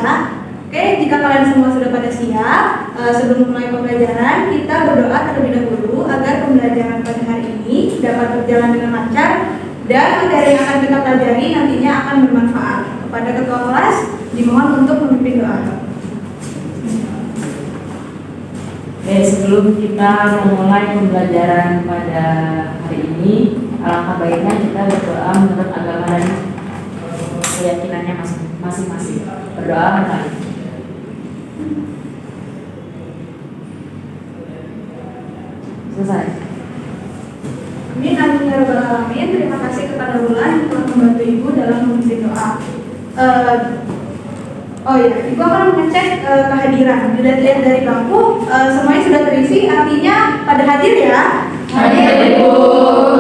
Oke, jika kalian semua sudah pada siap, sebelum mulai pembelajaran, kita berdoa terlebih dahulu agar pembelajaran pada hari ini dapat berjalan dengan lancar dan materi yang akan kita pelajari nantinya akan bermanfaat. Kepada ketua kelas, dimohon untuk memimpin doa. Oke, sebelum kita memulai pembelajaran pada hari ini, alangkah baiknya kita berdoa menurut agama dan keyakinannya masing-masing. Berdoa kembali. Selesai. Amin, amin ya rabbal alamin. Terima kasih kepada Wulan yang telah membantu Ibu dalam memimpin doa. Oh ya, Ibu akan mengecek kehadiran. Dilihat-lihat dari bangku, semuanya sudah terisi, artinya pada hadir ya. Hadir, Ibu.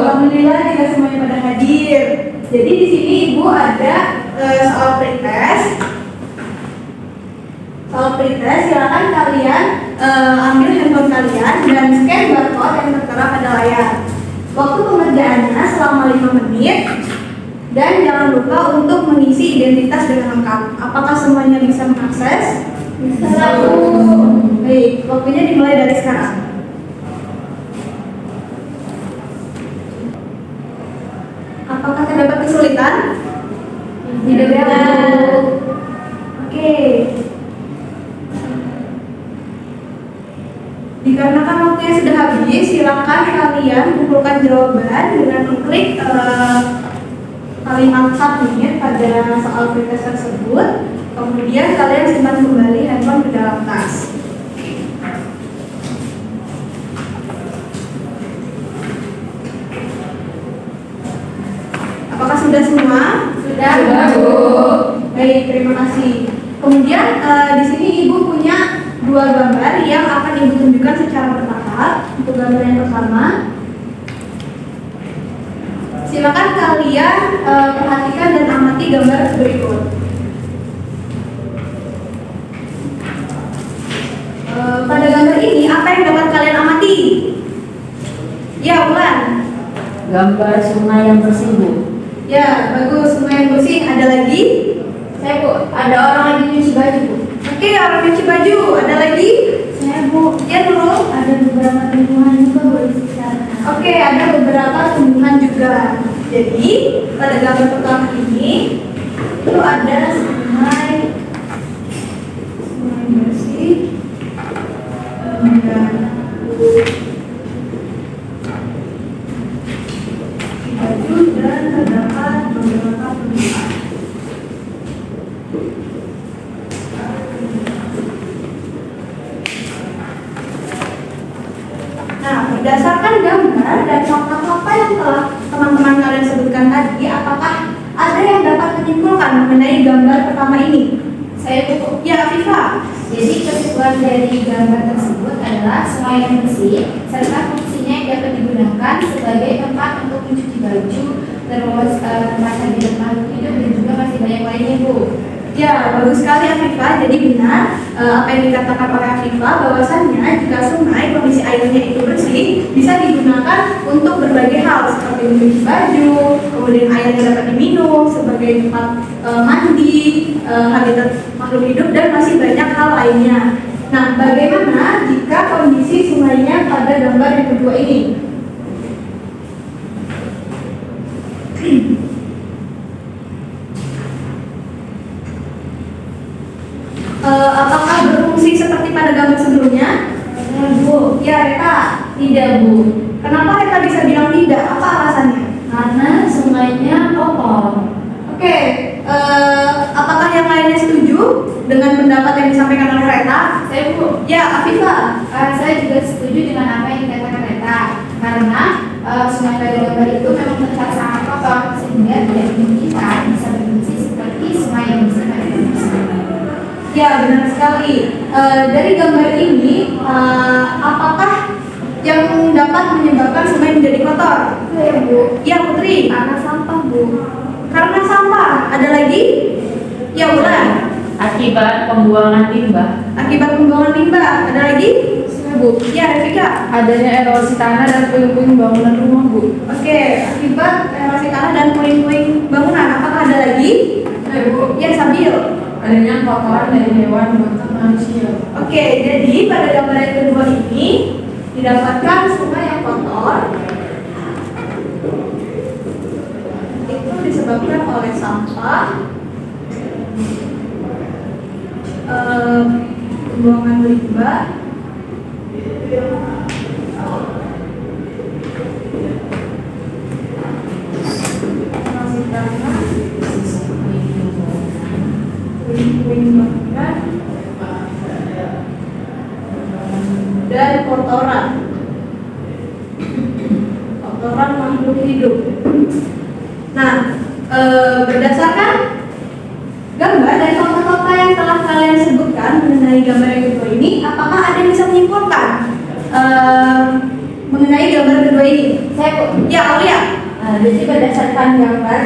Alhamdulillah jika semuanya pada hadir. Jadi di sini Ibu ada soal pretest. Soal pretest, silakan kalian ambil handphone kalian dan scan barcode yang tertera pada layar. Waktu pengerjaannya selama 5 menit. Dan jangan lupa untuk mengisi identitas dengan lengkap. Apakah semuanya bisa mengakses? Bisa, Bu. Baik, waktunya dimulai dari sekarang. Apakah terdapat kesulitan? Tidak ada. Oke. Dikarenakan waktunya sudah habis, silakan kalian kumpulkan jawaban dengan mengklik kalimat submit pada soal pretest tersebut. Kemudian kalian simpan kembali handphone ke dalam tas. Apakah sudah semua? Sudah, Bu. Baik, terima kasih. Kemudian di sini Ibu punya 2 gambar yang akan Ibu tunjukkan secara bertahap. Untuk gambar yang pertama, silakan kalian perhatikan dan amati gambar berikut. Pada gambar ini, apa yang dapat kalian amati? Ya, Wulan. Gambar sungai yang bersih, Bu. Ya, bagus. Sungai yang bersih. Ada lagi? Saya, Bu, ada orang lagi nyuci baju, Bu. Oke, orang cuci baju. Ada lagi? Saya, Bu. Ya, Nurul. Ada beberapa tumbuhan juga, Bu, di sekitar. Oke, ada beberapa tumbuhan juga. Jadi, pada gambar pertama ini itu ada sungai bersih, kemudian baju dan terdapat beberapa tumbuhan. Nah, berdasarkan gambar dan fakta-fakta yang telah teman-teman kalian sebutkan tadi, apakah ada yang dapat menyimpulkan mengenai gambar pertama ini? Saya, Bu. Ya, Afifah. Jadi kesimpulan dari gambar tersebut adalah sungai yang bersih serta fungsinya yang dapat digunakan sebagai tempat untuk mencuci baju, terus tempat habitat makhluk hidup dan juga masih banyak lainnya, Bu. Ya, bagus sekali Afifah. Jadi benar apa yang dikatakan oleh Afifah bahwasannya jika sungai kondisi airnya itu bersih bisa digunakan untuk berbagai hal seperti mencuci baju, kemudian airnya dapat diminum sebagai tempat mandi, habitat makhluk hidup dan masih banyak hal lainnya. Nah, bagaimana jika kondisi sungainya pada gambar yang kedua ini? Apakah berfungsi seperti pada gambar sebelumnya? Bu. Ya, Reta. Tidak, Bu. Kenapa Reta bisa bilang tidak? Apa alasannya? Karena sungainya kotor. Oke, apakah yang lainnya setuju dengan pendapat yang disampaikan oleh Reta? Saya, Bu. Ya, Afifah. Saya juga setuju dengan apa yang dikatakan Reta. Karena sungai pada gambar itu memang terlihat sangat kotor sehingga tidak dimungkinkan bisa berfungsi seperti sungai yang bersih pada gambar sebelumnya. Ya, benar sekali. Dari gambar ini, apakah yang dapat menyebabkan sungai menjadi kotor? Ya, Bu. Ya, Putri. Karena sampah, Bu. Karena sampah. Ada lagi? Ya, Wulan. Akibat pembuangan limbah. Akibat pembuangan limbah. Ada lagi? Bu. Ya, Revika. Adanya erosi tanah dan puing-puing bangunan rumah, Bu. Oke, akibat erosi tanah dan puing-puing bangunan. Apakah ada lagi? Bu. Ya, Sabil. adanya kotoran dari hewan makan manusia. Oke, jadi pada gambar yang kedua ini didapatkan sungai yang kotor. Itu disebabkan oleh sampah, pembuangan limbah, transisi tanah, puing-puing bangunan, dan kotoran makhluk hidup. Nah, berdasarkan gambar dan fakta-fakta yang telah kalian sebutkan mengenai gambar yang kedua ini, apakah ada yang bisa menyimpulkan mengenai gambar kedua ini? Saya kok. Ya, Aulia. Jadi berdasarkan gambar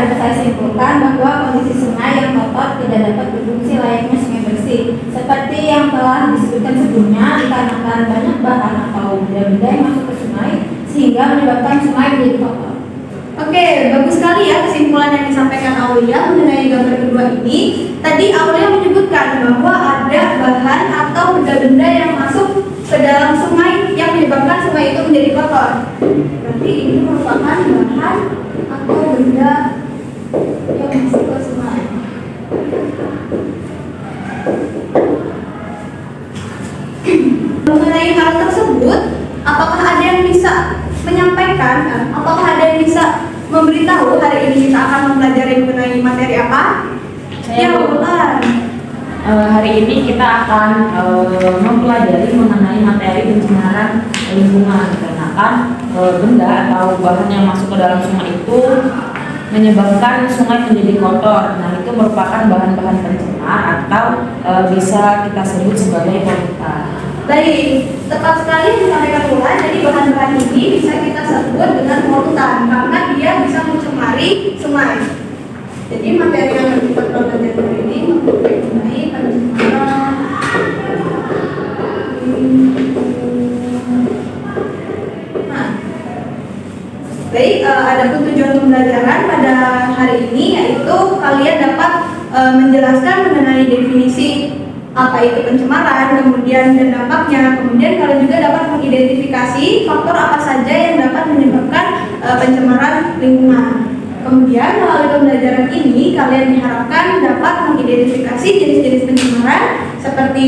dapat saya simpulkan bahwa kondisi sungai yang kotor tidak dapat berfungsi layaknya sungai bersih. Seperti yang telah disebutkan sebelumnya, dikarenakan banyak bahan atau benda-benda yang masuk ke sungai sehingga menyebabkan sungai menjadi kotor. Oke, bagus sekali ya kesimpulan yang disampaikan Aulia mengenai gambar kedua ini. Tadi Aulia menyebutkan bahwa ada bahan atau benda-benda yang masuk ke dalam sungai yang menyebabkan sungai itu menjadi kotor. Berarti ini merupakan bahan atau benda yang masuk ke sungai. Mengenai hal tersebut, apakah ada yang bisa menyampaikan, apakah ada yang bisa memberitahu hari ini kita akan mempelajari mengenai materi apa? Ya, bukan. Hari ini kita akan mempelajari mengenai materi pencemaran lingkungan, dikarenakan benda atau bahan yang masuk ke dalam sungai itu menyebabkan sungai menjadi kotor. Nah, itu merupakan bahan-bahan pencemar atau bisa kita sebut sebagai polutan. Baik, tepat sekali disampaikan pula. Jadi bahan-bahan ini bisa kita sebut dengan polutan karena dia bisa mencemari sungai. Jadi materi yang kita pelajari hari ini mengenai pencemaran. Nah, baik, adapun tujuan pembelajaran pada hari ini yaitu kalian dapat menjelaskan mengenai definisi apa itu pencemaran, kemudian dan dampaknya. Kemudian kalian juga dapat mengidentifikasi faktor apa saja yang dapat menyebabkan pencemaran lingkungan. Kemudian melalui pembelajaran ini kalian diharapkan dapat mengidentifikasi jenis-jenis pencemaran seperti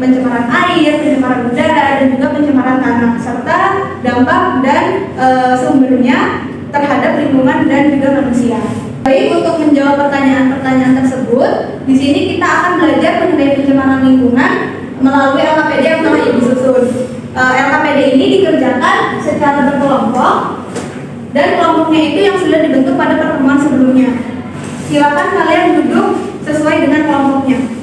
pencemaran air, pencemaran udara, dan juga pencemaran tanah serta dampak dan sumbernya terhadap lingkungan dan juga manusia. Baik, untuk menjawab pertanyaan-pertanyaan tersebut, di sini kita akan belajar mengenai pencemaran lingkungan melalui LKPD yang telah Ibu susun. LKPD ini dikerjakan secara berkelompok dan kelompoknya itu yang sudah dibentuk pada pertemuan sebelumnya. Silakan kalian duduk sesuai dengan kelompoknya.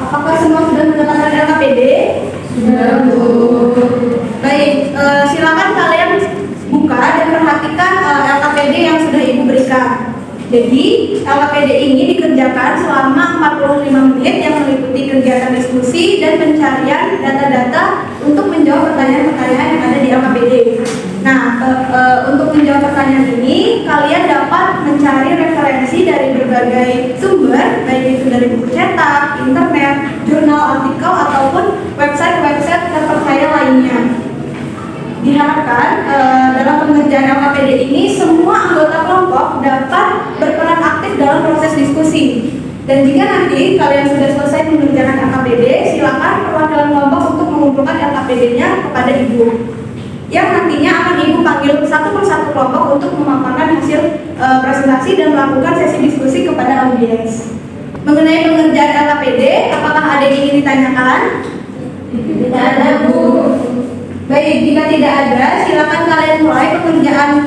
Apakah semua sudah mendapatkan LKPD? Sudah, Bu. Baik, silakan kalian buka dan perhatikan LKPD yang sudah Ibu berikan. Jadi, LKPD ini dikerjakan selama 45 menit yang meliputi kegiatan diskusi dan pencarian data-data untuk menjawab pertanyaan-pertanyaan yang ada di LKPD. Nah, untuk menjawab pertanyaan ini, kalian dapat mencari referensi dari berbagai sumber, baik itu dari buku cetak, internet, jurnal, artikel, ataupun website-website terpercaya lainnya. Diharapkan dalam pengerjaan LKPD ini semua anggota kelompok dapat berperan aktif dalam proses diskusi. Dan jika nanti kalian sudah selesai mengerjakan LKPD, silakan perwakilan kelompok untuk mengumpulkan LKPD-nya kepada Ibu, yang nantinya akan Ibu panggil satu persatu kelompok untuk memaparkan hasil presentasi dan melakukan sesi diskusi kepada audiens. Mengenai pengerjaan LKPD, apakah ada yang ingin ditanyakan? Tidak ada, Bu. Baik, jika tidak ada, silakan kalian mulai pengerjaan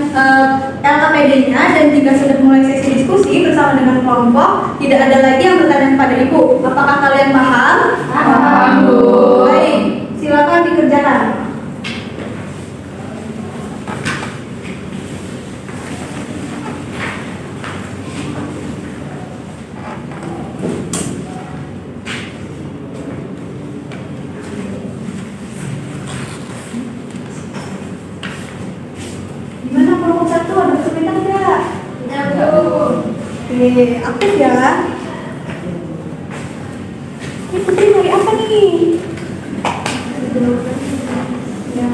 LKPD-nya, dan jika sudah mulai sesi diskusi bersama dengan kelompok, tidak ada lagi yang bertanya kepada Ibu. Apakah kalian paham? Paham. aktif ya. Ini Putri dari apa nih? Ya.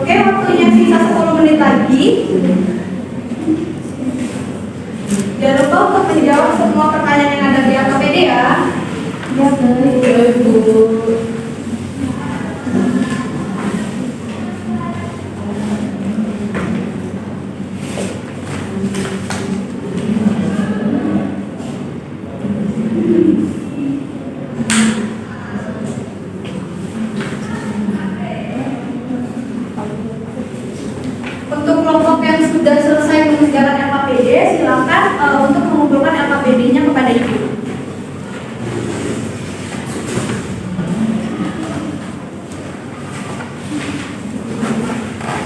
Oke, waktunya sisa 10 menit lagi. Jangan lupa untuk menjawab semua pertanyaan yang ada di AKPD ya. Ya, baik. Bu. Untuk kelompok yang sudah selesai mengerjakan LKPD, silakan untuk mengumpulkan LKPD-nya kepada ibu.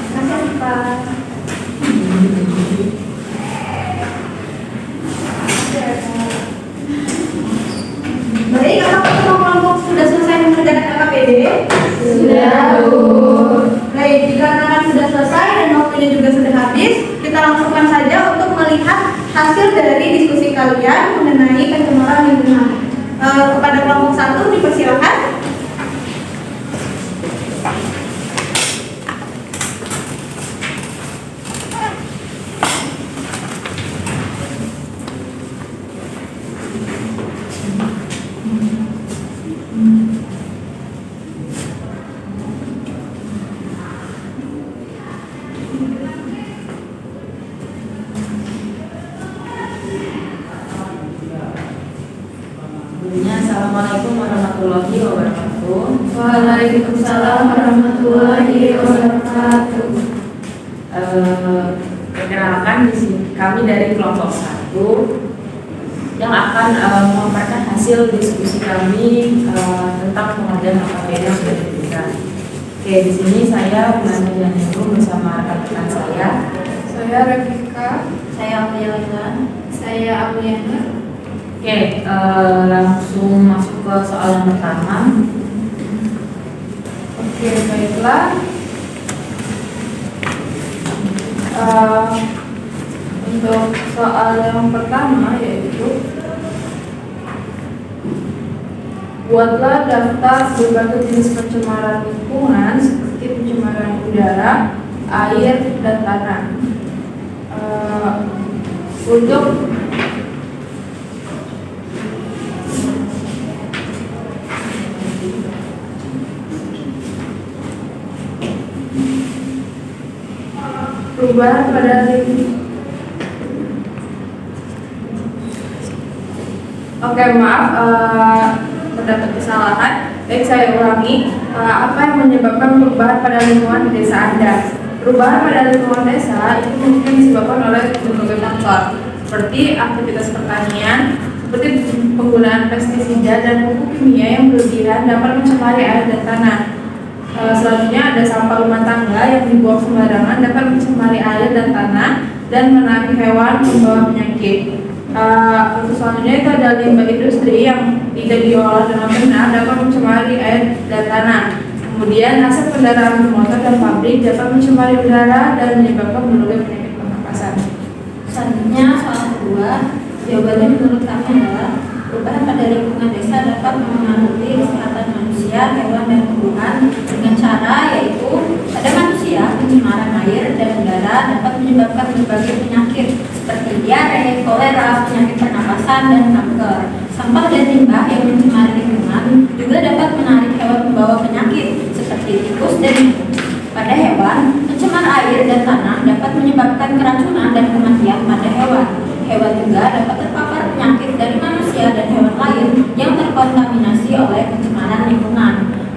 Terima kasih, Pak. Baik, apakah semua kelompok sudah selesai mengerjakan LKPD? Sudah, Bu. Baik, dikarenakan sudah selesai dan waktunya juga sudah habis, kita langsungkan saja untuk melihat hasil dari diskusi kalian mengenai pencemaran lingkungan. Kepada kelompok 1 dipersilakan. Assalamualaikum warahmatullahi wabarakatuh. Waalaikumsalam warahmatullahi wabarakatuh. Perkenalkan di sini kami dari kelompok 1 yang akan memaparkan hasil diskusi kami tentang pengerjaan LKPD yang sudah diberikan. Oke, di sini saya Bulan Janjuru bersama rekan-rekan saya. Saya Revika. Saya Amelia. Saya Amelia. Oke, langsung masuk ke soal yang pertama. Oke, baiklah. Untuk soal yang pertama yaitu buatlah daftar berbagai jenis pencemaran lingkungan seperti pencemaran udara, air, dan tanah. Untuk perubahan pada terdapat kesalahan. Baik, saya ulangi. Apa yang menyebabkan perubahan pada lingkungan di desa Anda? Perubahan pada lingkungan desa itu mungkin disebabkan oleh berbagai faktor, seperti aktivitas pertanian, seperti penggunaan pestisida dan pupuk kimia yang berlebihan dapat mencemari air dan tanah. Selanjutnya ada sampah rumah tangga yang dibuang sembarangan dapat mencemari air dan tanah dan menarik hewan membawa penyakit. Untuk selanjutnya itu ada limbah industri yang tidak diolah dengan benar dapat mencemari air dan tanah. Kemudian asap kendaraan bermotor dan pabrik dapat mencemari udara dan menyebabkan berbagai penyakit pernapasan. selanjutnya soal kedua, jawabannya menurut kami adalah perubahan pada lingkungan desa dapat mempengaruhi kesehatan manusia, hewan, dan tumbuhan dengan cara yaitu pada manusia pencemaran air dan udara dapat menyebabkan berbagai penyakit seperti diare, kolera, penyakit pernapasan, dan kanker. Sampah dan limbah yang mencemari lingkungan juga dapat menarik hewan pembawa penyakit seperti tikus dan nyamuk. Pada hewan, pencemar air dan tanah dapat menyebabkan keracunan dan kematian pada hewan. Hewan juga dapat terpapar penyakit dari manusia dan hewan lain yang terkontaminasi oleh pencemaran lingkungan.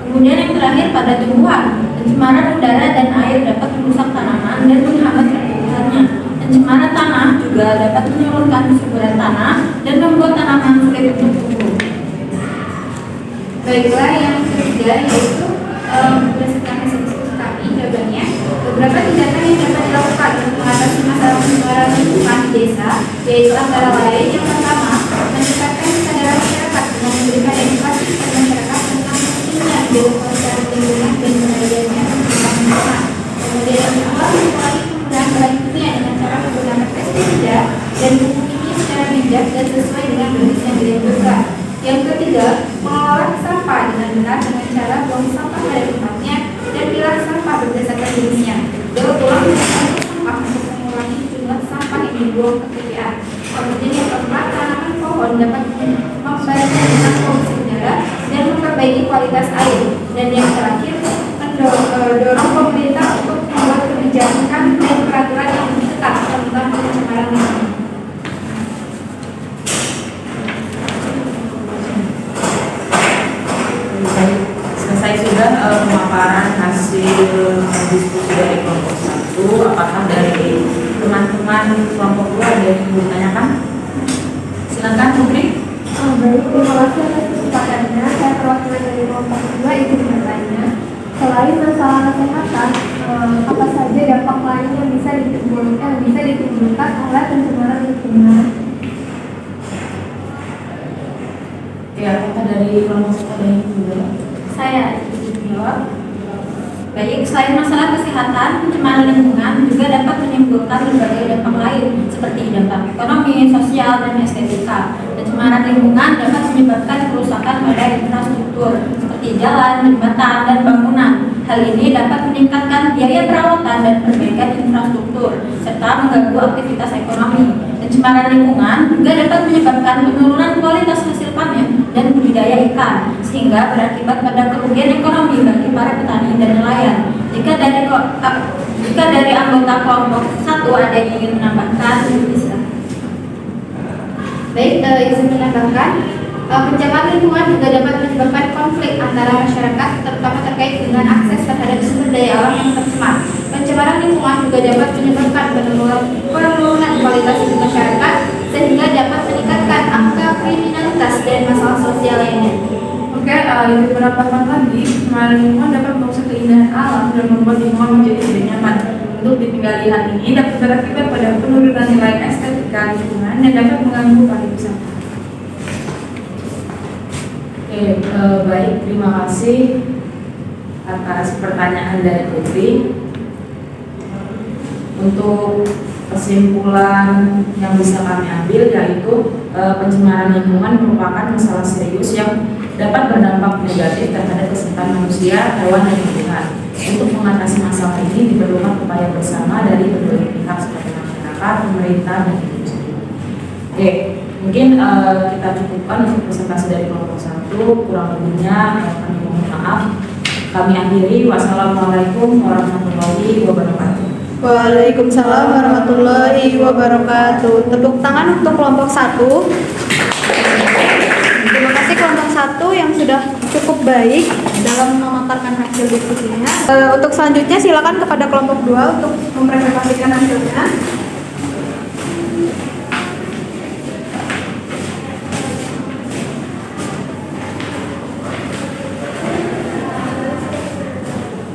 Kemudian yang terakhir pada tumbuhan, pencemaran udara dan air dapat merusak tanaman dan menghambat pertumbuhannya. Pencemaran tanah juga dapat menurunkan kesuburan tanah dan membuat tanaman sulit untuk tumbuh. Baiklah, yang ketiga yaitu berdasarkan hasil diskusi kami, jawabannya beberapa tindakan yang dapat dilakukan untuk mengatasi masalah pencemaran lingkungan di desa, yaitu antara lain yang pertama, meningkatkan kesadaran masyarakat dengan memberikan edukasi kepada masyarakat tentang pentingnya membuang kekayaan. Kemudian yang keempat, tanaman pohon dapat membantu tentang polusi udara dan memperbaiki kualitas air. Dan yang terakhir, mendorong pemerintah untuk membuat kebijakan dan peraturan yang lebih ketat tentang pencemaran lingkungan. Selesai sudah pemaparan hasil diskusi dari kelompok 1. Apakah dari teman-teman kelompok 2 ada yang ingin ditanyakan? Silakan Putri. Baik, terima kasih atas kesempatannya. Saya perwakilan dari kelompok 2 ingin bertanya, selain masalah kesehatan, apa saja dampak lain yang bisa ditimbulkan oleh pencemaran lingkungan? Ya, apakah dari kelompok 1 ada yang ingin menjawab? Saya jawab. Baik, selain masalah kesehatan, pencemaran lingkungan juga dapat menimbulkan berbagai dampak lain seperti dampak ekonomi, sosial, dan estetika. Pencemaran lingkungan dapat menyebabkan kerusakan pada infrastruktur seperti jalan, jembatan, dan bangunan. Hal ini dapat meningkatkan biaya perawatan dan perbaikan infrastruktur serta mengganggu aktivitas ekonomi. Pencemaran lingkungan juga dapat menyebabkan penurunan kualitas hasil panen dan budidaya ikan, sehingga berakibat pada kerugian ekonomi bagi para petani dan nelayan. Jika dari anggota kelompok 1 ada yang ingin menambahkan, bisa. Baik, izin menambahkan, pencemaran lingkungan juga dapat menyebabkan konflik antara masyarakat, terutama terkait dengan akses terhadap sumber daya alam yang tercemar. Pencemaran lingkungan juga dapat menyebabkan penurunan kualitas hidup masyarakat, sehingga dapat meningkatkan angka kriminalitas dan masalah sosial lainnya. Oke, di beberapa tempat lagi, pencemaran lingkungan dapat merusak keindahan alam dan membuat lingkungan menjadi tidak nyaman. Untuk ditinggali hal ini dapat berakibat pada penurunan nilai estetika lingkungan dan dapat mengganggu pariwisata. Oke, baik, terima kasih atas pertanyaan dari Putri. Untuk kesimpulan yang bisa kami ambil yaitu pencemaran lingkungan merupakan masalah serius yang dapat berdampak negatif terhadap kesehatan manusia, hewan, dan lingkungan. Untuk mengatasi masalah ini diperlukan upaya bersama dari berbagai pihak seperti masyarakat, pemerintah, dan industri. Oke, mungkin kita cukupkan untuk presentasi dari kelompok 1. Kurang lebihnya kami mohon maaf. Kami akhiri. Wassalamualaikum warahmatullahi wabarakatuh. Waalaikumsalam warahmatullahi wabarakatuh. Tepuk tangan untuk kelompok 1. Terima kasih kelompok 1 yang sudah cukup baik dalam memaparkan hasil diskusinya. Untuk selanjutnya silakan kepada kelompok 2 untuk mempresentasikan hasilnya.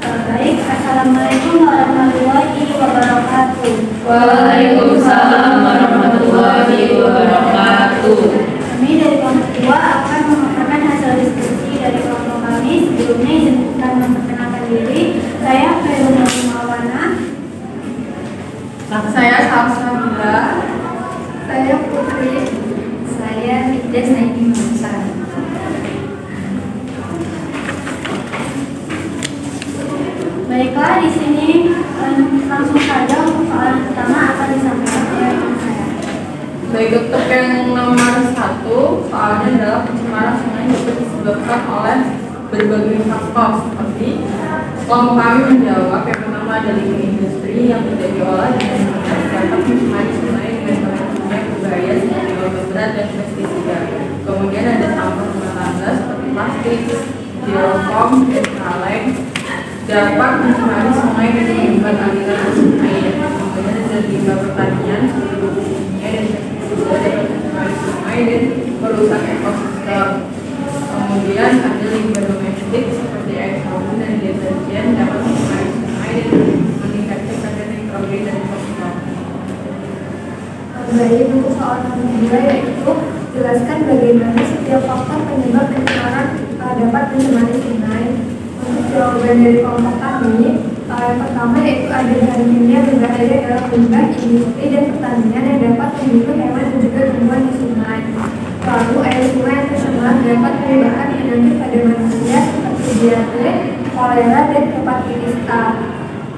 Baik, assalamualaikum warahmatullahi wabarakatuh. Waalaikumsalam warahmatullahi wabarakatuh. Kami dari kelompok 2 akan memaparkan hasil diskusi dari kelompok kami. Sebelumnya izinkan memperkenalkan diri. Saya Khairul Mawana. Saya Salsabila. Saya Putri. Saya Fides Naimi Musa. Baiklah, di sini langsung saja untuk soalan pertama akan disampaikan oleh teman saya. Baik, untuk yang nomor 1, soalnya adalah pencemaran sungai dapat disebabkan oleh berbagai faktor seperti kelompok kami menjawab yang pertama ada limbah industri yang tidak diolah dan dapat mencemari sungai dengan bahan-bahan berbahaya seperti logam berat dan pestisida. Kemudian ada sampah rumah tangga seperti plastik, styrofoam, dan kaleng dapat mencemari sungai dan menyebabkan aliran arus air. Kemudian ada limbah pertanian seperti pupuk kimia dan pestisida dapat mencemari sungai dan merusak ekosistem. Kemudian ada limbah domestik seperti air sabun dan deterjen dapat mencemari sungai dan meningkatkan kadar nitrogen dan fosfor. Baik, untuk soal nomor 2 yaitu jelaskan bagaimana setiap faktor penyebab pencemaran dapat mencemari sungai. Untuk jawaban dari kelompok kami, yang pertama yaitu ada bahan kimia berbahaya dalam limbah industri dan pertanian yang dapat membunuh hewan dan juga tumbuhan di sungai. Lalu air sungai yang tercemar dapat menyebabkan penyakit pada manusia seperti diare, kolera, dan hepatitis A.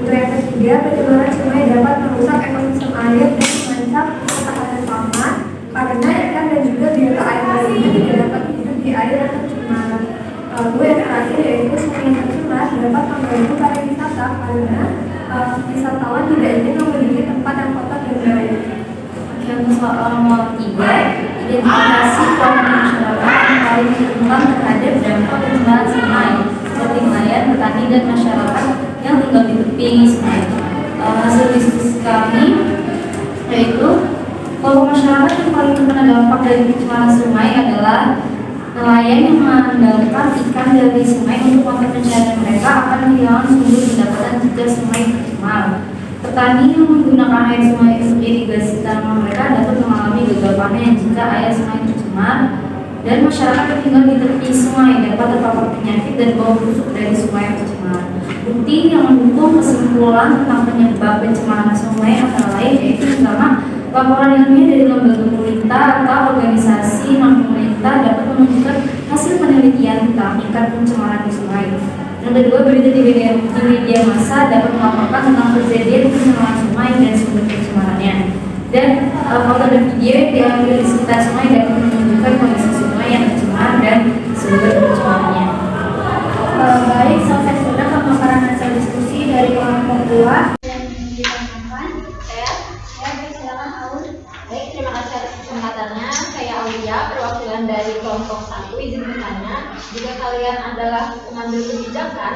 Untuk yang ketiga, pencemaran sungai dapat merusak ekosistem air dan merancang ketahanan pangan karena ikan dan juga biota air lainnya tidak dapat hidup di air yang tercemar. Lalu yang terakhir yaitu sungai yang tercemar dapat mengganggu pariwisata karena wisatawan tidak ingin memiliki tempat yang kotor dan baik. Yang soal nomor 3, identifikasi kelompok masyarakat yang paling rentan terhadap dampak pencemaran sungai seperti nelayan, petani, dan masyarakat yang tinggal di tepi sungai. Hasil diskusi kami yaitu kelompok masyarakat yang paling terkena dampak dari pencemaran sungai adalah nelayan yang mengandalkan ikan dari sungai untuk mata pencaharian mereka akan kehilangan sumber pendapatan jika sungai tercemar. Petani yang menggunakan air sungai untuk irigasi tanaman mereka dapat mengalami gagal panen jika air sungai tercemar, dan masyarakat yang tinggal di tepi sungai dapat terpapar penyakit dan bau busuk dari sungai yang tercemar. Bukti yang mendukung kesimpulan tentang penyebab pencemaran sungai antara lain yaitu pertama, laporan ilmiah dari lembaga pemerintah atau organisasi non-pemerintah dapat menunjukkan hasil penelitian tentang tingkat pencemaran di sungai. Yang kedua, berita di media massa dapat melaporkan tentang kejadian pencemaran sungai dan sumber pencemarannya. Dan foto dan video yang diambil di sekitar sungai dapat menunjukkan kondisi sungai yang tercemar dan sumber pencemarannya. Baik, selesai sudah pemaparan hasil diskusi dari kelompok 2. Baik, terima kasih atas kesempatannya. Saya Aulia, perwakilan dari kelompok 1. Izin bertanya, jika kalian adalah pengambil kebijakan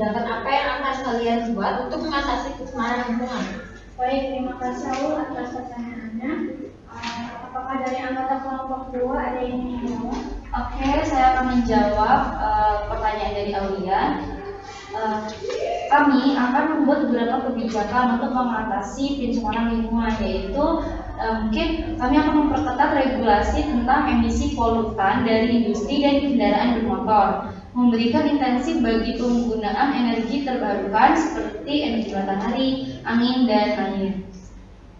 apa yang akan kalian buat untuk mengatasi pencemaran lingkungan? Baik, terima kasih Aul atas pertanyaannya. Apakah dari anggota kelompok 2 ada yang ingin menjawab? Oke, saya akan menjawab pertanyaan dari Aulia. Kami akan membuat beberapa kebijakan untuk mengatasi pencemaran lingkungan, yaitu mungkin kami akan memperketat regulasi tentang emisi polutan dari industri dan kendaraan bermotor, memberikan intensi bagi penggunaan energi terbarukan seperti energi matahari, angin, dan air.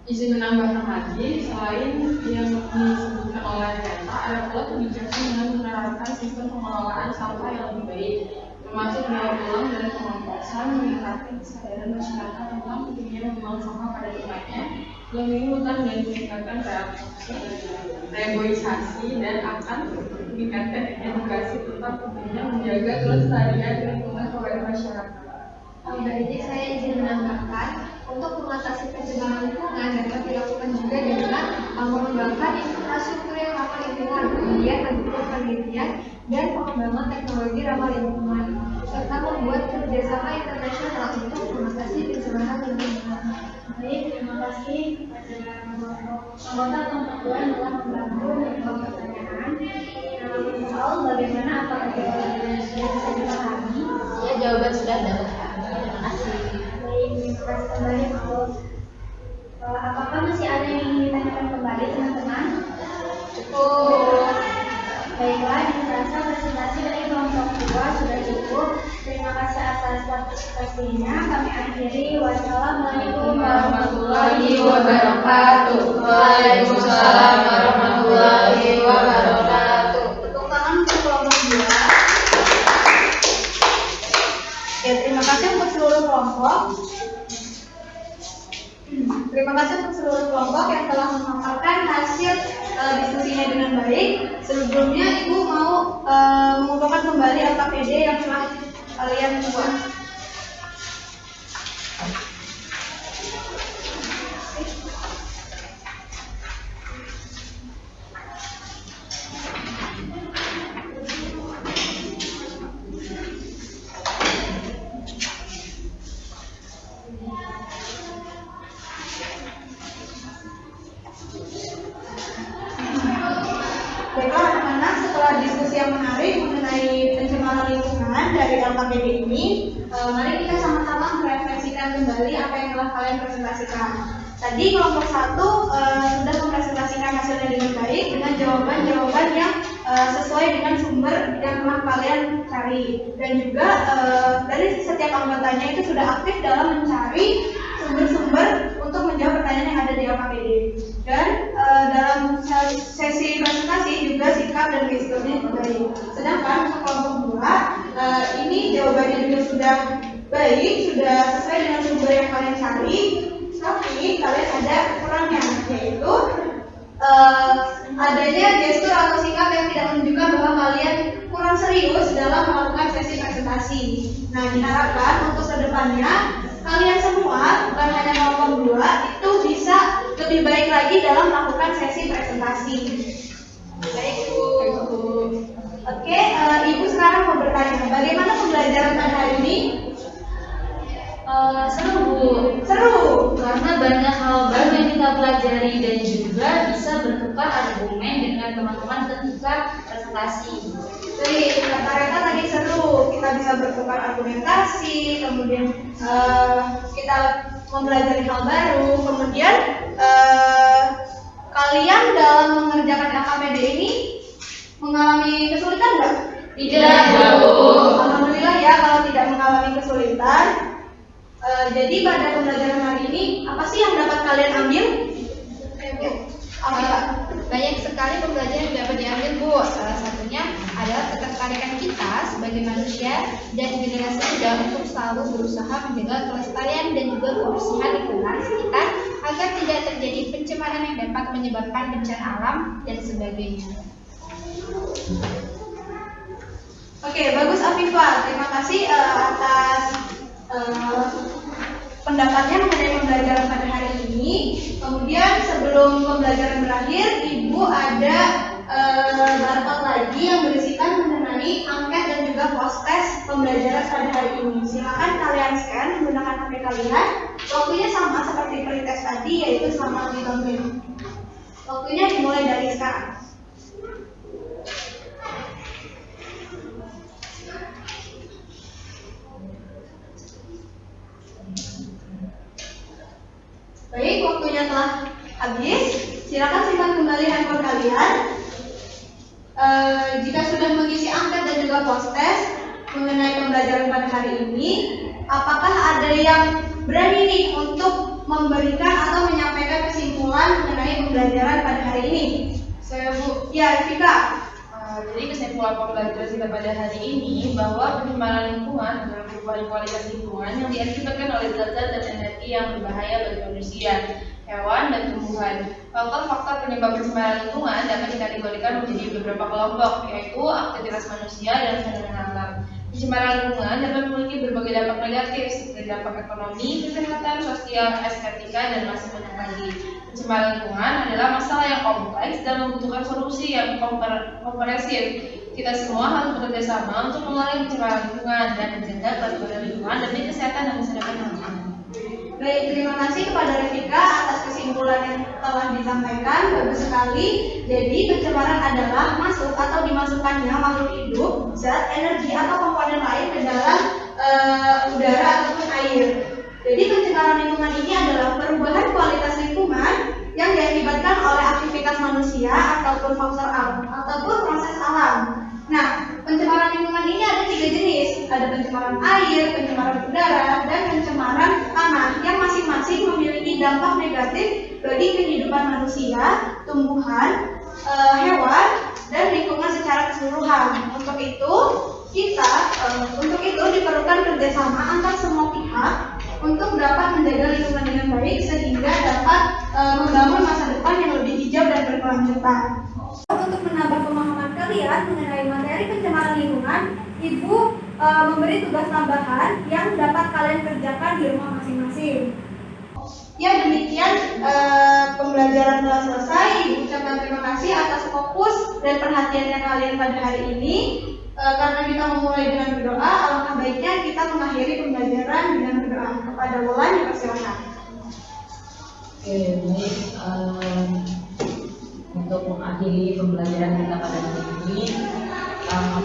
Izin menambahkan lagi, selain yang disebutkan oleh Reta, ada pula kebijakan dengan menerapkan sistem pengelolaan sampah yang lebih baik, termasuk daur ulang dan pengomposan, meningkatkan kesadaran masyarakat tentang pentingnya membuang sampah pada tempatnya, melindungi hutan dan meningkatkan reboisasi, dan akan meningkatkan edukasi tentang pentingnya menjaga kelestarian lingkungan kepada masyarakat. Berarti saya izin menambahkan, untuk mengatasi pencemaran lingkungan dapat dilakukan juga dengan mengembangkan infrastruktur yang ramah lingkungan, kemudian mendukung penelitian dan pengembangan teknologi ramah lingkungan, serta membuat kerjasama internasional untuk mengatasi pencemaran lingkungan. Baik, terima kasih kepada anggota kelompok 2 yang telah membantu menjawab pertanyaan. Soal bagaimana apakah jawabannya sudah bisa dipahami? Ya, jawaban sudah dapat. Terima kasih. Baik, terima kasih kembali Paul. Apakah masih ada yang ingin ditanyakan kembali teman-teman? Cukup. Baiklah, dirasa presentasi dari kelompok 2 sudah cukup. Terima kasih atas partisipasinya. Kami akhiri. Wassalamualaikum Warahmatullahi wabarakatuh. Waalaikumsalam warahmatullahi wabarakatuh. Tepuk tangan untuk kelompok 2. Ya, terima kasih untuk seluruh kelompok. Terima kasih untuk seluruh kelompok yang telah memaparkan hasil diskusinya dengan baik. Sebelumnya Ibu mau mengumpulkan kembali LKPD yang telah kalian buat. Baiklah anak-anak, setelah diskusi yang menarik mengenai pencemaran lingkungan dari LKPD ini, mari kita sama-sama merefleksikan kembali apa yang telah kalian presentasikan. Tadi kelompok 1 sudah mempresentasikan hasilnya dengan baik dengan jawaban-jawaban yang sesuai dengan sumber yang telah kalian cari, dan juga dari setiap anggotanya itu sudah aktif dalam mencari sumber-sumber untuk menjawab pertanyaan yang ada di LKPD. Dan dalam sesi presentasi juga sikap dan gesturnya baik. Sedangkan untuk kelompok 2 ini jawabannya juga sudah baik, sudah sesuai dengan sumber yang kalian cari, tapi kalian ada kurangnya, yaitu sesi presentasi. Nah, diharapkan untuk kedepannya kalian semua, bukan hanya kelompok 2, itu bisa lebih baik lagi dalam melakukan sesi presentasi. Baik, Bu. Oke, Ibu sekarang mau bertanya, bagaimana pembelajaran pada hari ini? Seru Bu, Seru. karena banyak hal baru yang kita pelajari dan juga bisa bertukar argumen dengan teman-teman ketika presentasi. Jadi kata-kata tadi seru, kita bisa bertukar argumentasi, kemudian kita mempelajari hal baru, kemudian kalian dalam mengerjakan KKPD ini mengalami kesulitan nggak? Tidak, Bu. Alhamdulillah ya kalau tidak mengalami kesulitan. Jadi pada pembelajaran hari ini apa sih yang dapat kalian ambil? Banyak sekali pembelajaran yang dapat diambil, Bu. Salah satunya adalah ketertarikan kita sebagai manusia dan generasi muda untuk selalu berusaha menjaga kelestarian dan juga kebersihan lingkungan sekitar agar tidak terjadi pencemaran yang dapat menyebabkan bencana alam dan sebagainya. Oke, bagus Afifah. Terima kasih atas pendapatnya mengenai pembelajaran pada hari ini. Kemudian sebelum pembelajaran berakhir, Ibu ada barcode lagi yang berisikan mengenai angket dan juga post test pembelajaran pada hari ini. Silakan kalian scan menggunakan HP kalian. Waktunya sama seperti pretest tadi, yaitu selama 5 menit. Waktunya dimulai dari sekarang. Baik, waktunya telah habis. Silakan simpan kembali handphone kalian. Jika sudah mengisi angket dan juga post test mengenai pembelajaran pada hari ini, apakah ada yang berani nih untuk memberikan atau menyampaikan kesimpulan mengenai pembelajaran pada hari ini? Saya Bu. Ya, Vika. Jadi kesimpulan pembelajaran kita pada hari ini bahwa pencemaran lingkungan adalah perubahan kualitas lingkungan yang diakibatkan oleh zat-zat dan energi yang berbahaya bagi manusia, hewan, dan tumbuhan. Faktor-faktor penyebab pencemaran lingkungan dapat dikategorikan menjadi beberapa kelompok, yaitu aktivitas manusia dan fenomena alam. Pencemaran lingkungan dapat memiliki berbagai dampak negatif seperti dampak ekonomi, kesehatan, sosial, estetika, dan masih banyak lagi. Pencemaran lingkungan adalah masalah yang kompleks dan membutuhkan solusi yang komprehensif. Kita semua harus bekerja sama untuk mengurangi pencemaran lingkungan dan menjaga kelestarian lingkungan demi kesehatan dan masa depan yang aman. Baik, terima kasih kepada Revika atas kesimpulan yang telah disampaikan. Bagus sekali. Jadi pencemaran adalah masuk atau dimasukkannya makhluk hidup, zat, energi atau komponen lain ke dalam udara ataupun air. Jadi pencemaran lingkungan ini adalah perubahan kualitas lingkungan yang diakibatkan oleh aktivitas manusia ataupun faktor alam ataupun proses alam. Nah, pencemaran lingkungan ini ada 3 jenis. Ada pencemaran air, pencemaran udara, dan pencemaran tanah yang masing-masing memiliki dampak negatif bagi kehidupan manusia, tumbuhan, hewan, dan lingkungan secara keseluruhan. Untuk itu diperlukan kerjasama antar semua pihak untuk dapat menjaga lingkungan dengan baik sehingga dapat membangun masa depan yang lebih hijau dan berkelanjutan. Untuk menambah pemahaman kalian mengenai materi pencemaran lingkungan, Ibu memberi tugas tambahan yang dapat kalian kerjakan di rumah masing-masing. Ya, demikian pembelajaran telah selesai. Ibu ucapkan terima kasih atas fokus dan perhatiannya kalian pada hari ini. Karena kita memulai dengan berdoa, alangkah baiknya kita mengakhiri pembelajaran dengan berdoa. Kepada Wulan, dipersilakan. Oke, baik. Untuk mengakhiri pembelajaran kita pada hari ini,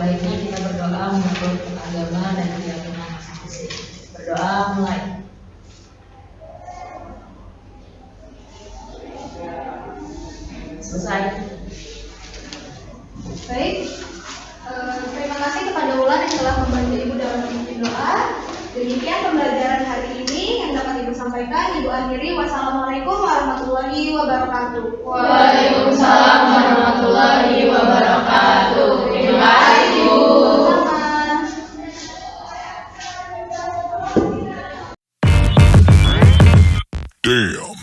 baiknya kita berdoa menurut agama dan keyakinan masing-masing. Berdoa mulai. Selesai. Baik. Terima kasih kepada Wulan yang telah membantu Ibu dalam memimpin doa. Demikian pembelajaran hari ini yang dapat Ibu sampaikan. Ibu akhiri. Wassalamualaikum warahmatullahi wabarakatuh. Waalaikumsalam warahmatullahi wabarakatuh. Terima kasih Bu. Sama. Damn.